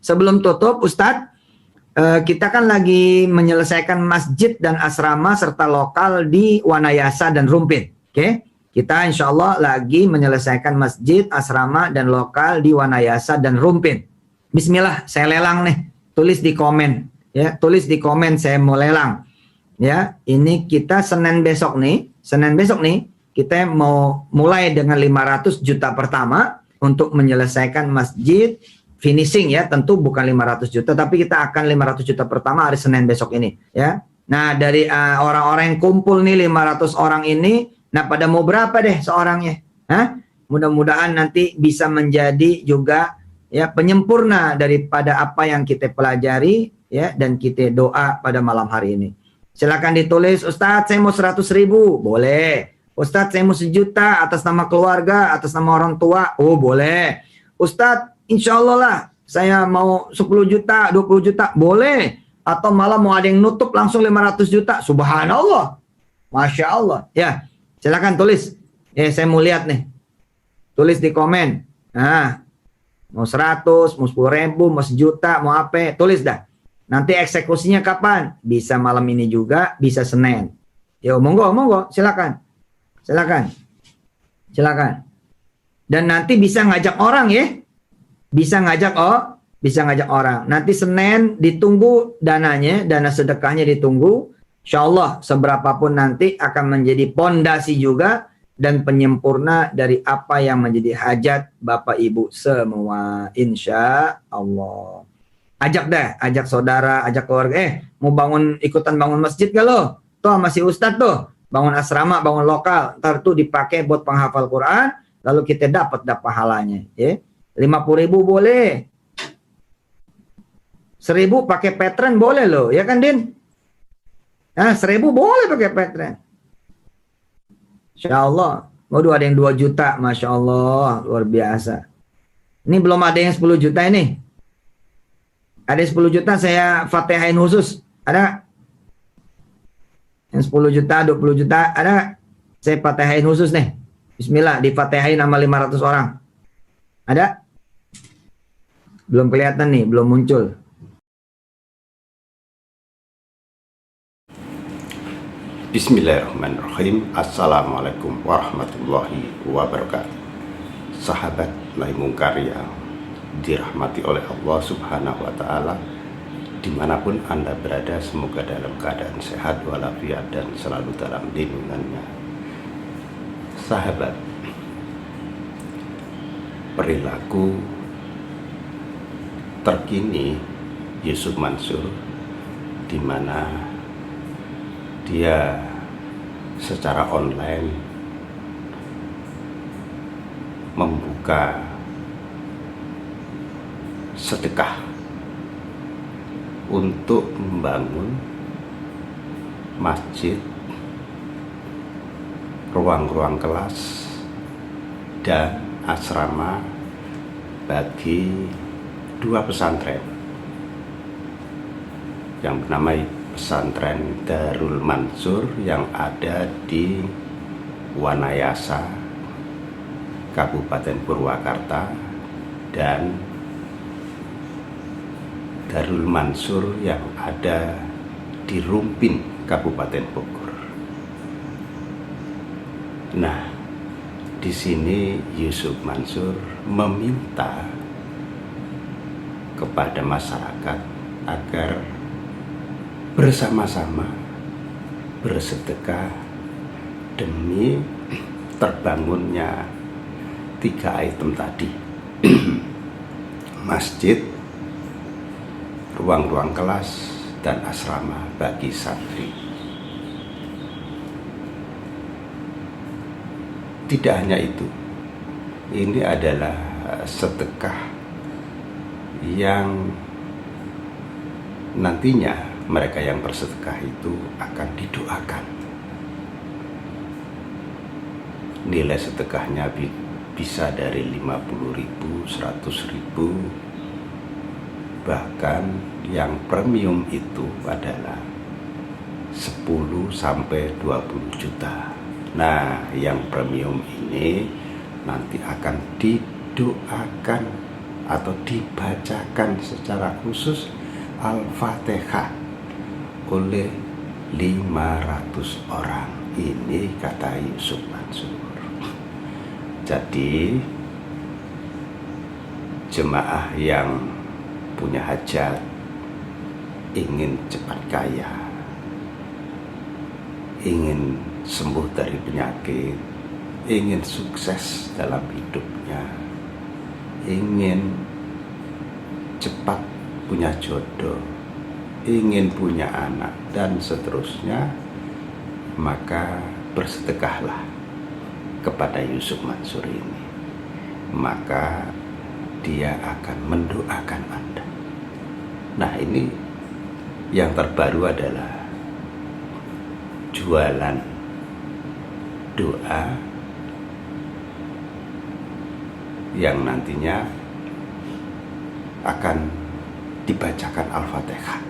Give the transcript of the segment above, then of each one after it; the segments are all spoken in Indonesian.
sebelum tutup Ustadz, kita kan lagi menyelesaikan masjid dan asrama serta lokal di Wanayasa dan Rumpin. Oke? Kita insya Allah lagi menyelesaikan masjid, asrama, dan lokal di Wanayasa dan Rumpin. Bismillah, saya lelang nih. Tulis di komen. Ya, tulis di komen saya mau lelang. Ya, ini kita Senin besok nih, kita mau mulai dengan 500 juta pertama untuk menyelesaikan masjid, finishing ya, tentu bukan 500 juta, tapi kita akan 500 juta pertama hari Senin besok ini ya. Nah, dari orang-orang yang kumpul nih 500 orang ini, nah pada mau berapa deh seorangnya? Hah? Mudah-mudahan nanti bisa menjadi juga ya penyempurna daripada apa yang kita pelajari ya, dan kita doa pada malam hari ini. Silakan ditulis, Ustadz saya mau 100.000, boleh. Ustadz saya mau 1 juta atas nama keluarga, atas nama orang tua, oh boleh. Ustadz insya Allah lah saya mau 10 juta, 20 juta, boleh. Atau malah mau ada yang nutup langsung 500 juta, subhanallah, Masya Allah. Ya, silakan tulis. Ya, saya mau lihat nih. Tulis di komen. Nah, mau 100, mau 10.000, mau 1 juta, mau apa, tulis dah. Nanti eksekusinya kapan? Bisa malam ini juga, bisa Senin. Ya, monggo, silakan. Silakan. Dan nanti bisa ngajak orang ya. Bisa ngajak orang. Nanti Senin ditunggu dananya, dana sedekahnya ditunggu. Insya Allah seberapapun nanti akan menjadi pondasi juga dan penyempurna dari apa yang menjadi hajat Bapak Ibu semua. Insya Allah. Ajak saudara, ajak keluarga. Mau ikutan bangun masjid gak lo? Tuh masih Ustadz tuh. Bangun asrama, bangun lokal. Ntar tuh dipakai buat penghafal Quran. Lalu kita dapat pahalanya. Ya. 50.000 boleh. 1.000 pakai Patreon boleh loh. Ya kan Din? Nah, 1.000 boleh pakai Patreon. Insya Allah. Waduh, ada yang 2 juta. Masya Allah. Luar biasa. Ini belum ada yang 10 juta ini. Ada 10 juta saya fatihain khusus. Ada? Yang 10 juta, 20 juta. Ada? Saya fatihain khusus nih. Bismillah. Difatihain sama 500 orang. Ada? Belum kelihatan nih. Belum muncul. Bismillahirrahmanirrahim. Assalamualaikum warahmatullahi wabarakatuh. Sahabat Naimung Karya dirahmati oleh Allah Subhanahu wa Ta'ala, dimanapun Anda berada, semoga dalam keadaan sehat walafiat dan selalu dalam lindungannya. Sahabat, perilaku terkini Yusuf Mansur, di mana dia secara online membuka sedekah untuk membangun masjid, ruang-ruang kelas, dan asrama bagi 2 pesantren yang bernama Pesantren Darul Mansur yang ada di Wanayasa, Kabupaten Purwakarta, dan Darul Mansur yang ada di Rumpin, Kabupaten Bogor. Nah, di sini Yusuf Mansur meminta kepada masyarakat agar bersama-sama bersedekah demi terbangunnya 3 item tadi. Masjid, ruang-ruang kelas, dan asrama bagi santri. Tidak hanya itu, ini adalah sedekah yang nantinya mereka yang bersedekah itu akan didoakan. Nilai sedekahnya bisa dari 50.000, 100.000, bahkan yang premium itu adalah 10 sampai 20 juta. Nah, yang premium ini nanti akan didoakan atau dibacakan secara khusus Al-Fatihah oleh 500 orang. Ini kata Yusuf Mansur. Jadi jemaah yang punya hajat, ingin cepat kaya, ingin sembuh dari penyakit, ingin sukses dalam hidupnya, ingin cepat punya jodoh, ingin punya anak, dan seterusnya, maka bersedekahlah kepada Yusuf Mansur ini. Maka dia akan mendoakan Anda. Nah, ini yang terbaru adalah jualan doa yang nantinya akan dibacakan Al-Fatihah.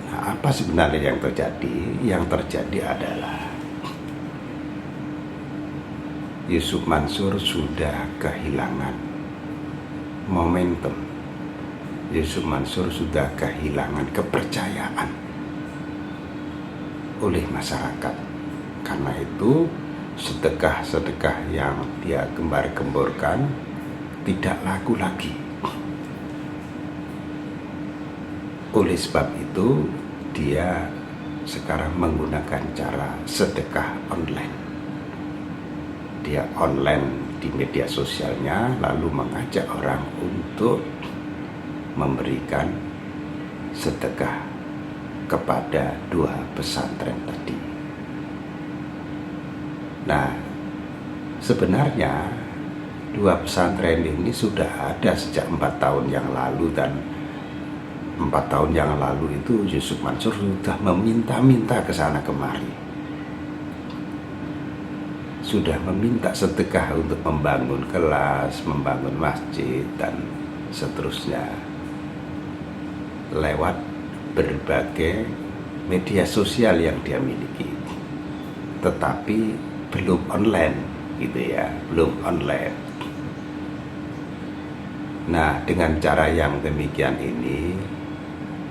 Nah, apa sebenarnya yang terjadi? Yang terjadi adalah Yusuf Mansur sudah kehilangan momentum. Yusuf Mansur sudah kehilangan kepercayaan oleh masyarakat. Karena itu sedekah-sedekah yang dia gembar-gemborkan tidak laku lagi. Oleh sebab itu dia sekarang menggunakan cara sedekah online. Dia online di media sosialnya, lalu mengajak orang untuk memberikan sedekah kepada 2 pesantren tadi. Nah, sebenarnya 2 pesantren ini sudah ada sejak 4 tahun yang lalu, dan 4 tahun yang lalu itu Yusuf Mansur sudah meminta-minta ke sana kemari. Sudah meminta sedekah untuk membangun kelas, membangun masjid, dan seterusnya lewat berbagai media sosial yang dia miliki. Tetapi belum online gitu ya, belum online. Nah, dengan cara yang demikian ini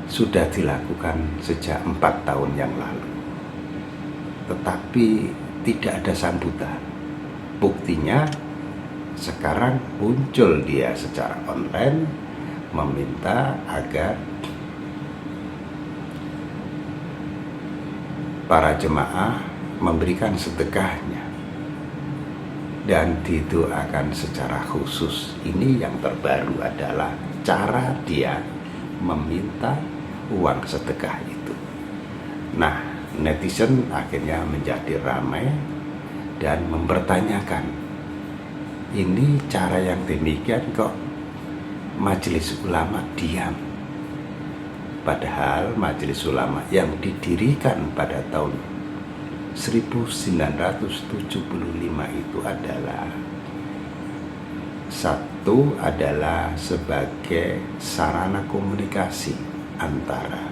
sudah dilakukan sejak 4 tahun yang lalu, tetapi tidak ada sambutan. Buktinya sekarang muncul dia secara online meminta agar para jemaah memberikan sedekahnya dan didoakan secara khusus. Ini yang terbaru adalah cara dia meminta uang sedekah itu. Nah, netizen akhirnya menjadi ramai dan mempertanyakan, ini cara yang demikian kok majelis ulama diam? Padahal majelis ulama yang didirikan pada tahun 1975 itu adalah satu adalah sebagai sarana komunikasi antara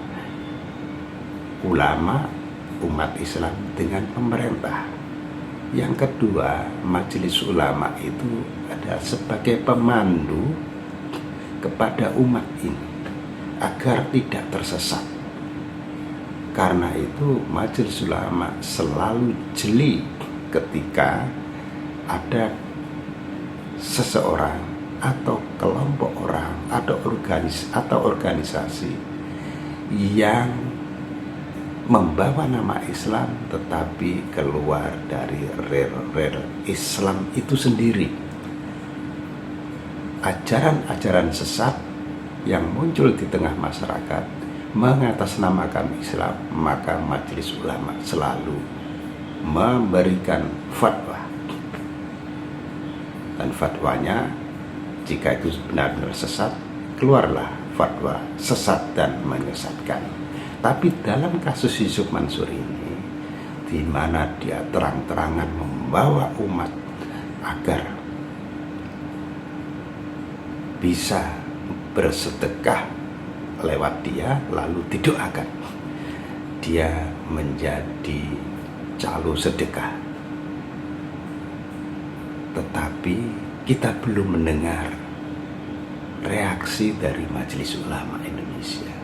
ulama umat Islam dengan pemerintah. Yang kedua, majelis ulama itu ada sebagai pemandu kepada umat ini agar tidak tersesat. Karena itu majelis ulama selalu jeli ketika ada seseorang atau kelompok orang atau organisasi yang membawa nama Islam tetapi keluar dari rel Islam itu sendiri. Ajaran-ajaran sesat yang muncul di tengah masyarakat mengatasnamakan Islam, maka majelis ulama selalu memberikan fatwa. Dan fatwanya, jika itu benar-benar sesat, keluarlah fatwa sesat dan menyesatkan. Tapi dalam kasus Yusuf Mansur ini, di mana dia terang-terangan membawa umat agar bisa bersedekah lewat dia, lalu didoakan, dia menjadi calo sedekah. Tetapi kita belum mendengar reaksi dari Majelis Ulama Indonesia.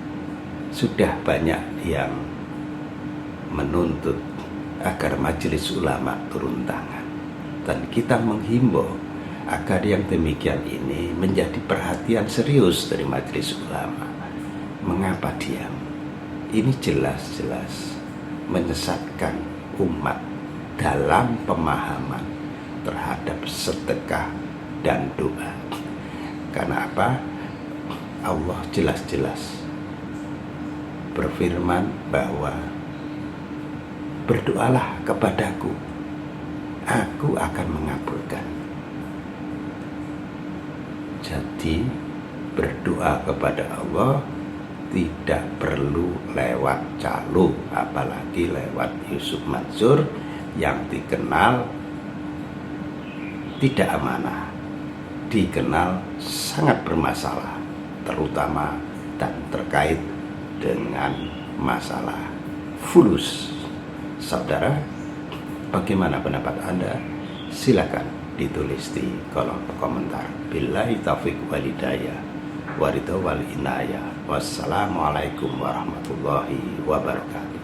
Sudah banyak yang menuntut agar Majelis Ulama turun tangan, dan kita menghimbau agar yang demikian ini menjadi perhatian serius dari Majelis Ulama. Mengapa diam? Ini jelas-jelas menyesatkan umat dalam pemahaman terhadap sedekah dan doa. Karena apa? Allah jelas-jelas berfirman bahwa berdoalah kepadaku, aku akan mengabulkan. Jadi berdoa kepada Allah tidak perlu lewat calo, apalagi lewat Yusuf Mansur yang dikenal tidak amanah, dikenal sangat bermasalah, terutama dan terkait dengan masalah fulus. Saudara, bagaimana pendapat Anda? Silakan ditulis di kolom komentar. Billahi taufiq wal hidayah, waridho wal inayah. Wassalamualaikum warahmatullahi wabarakatuh.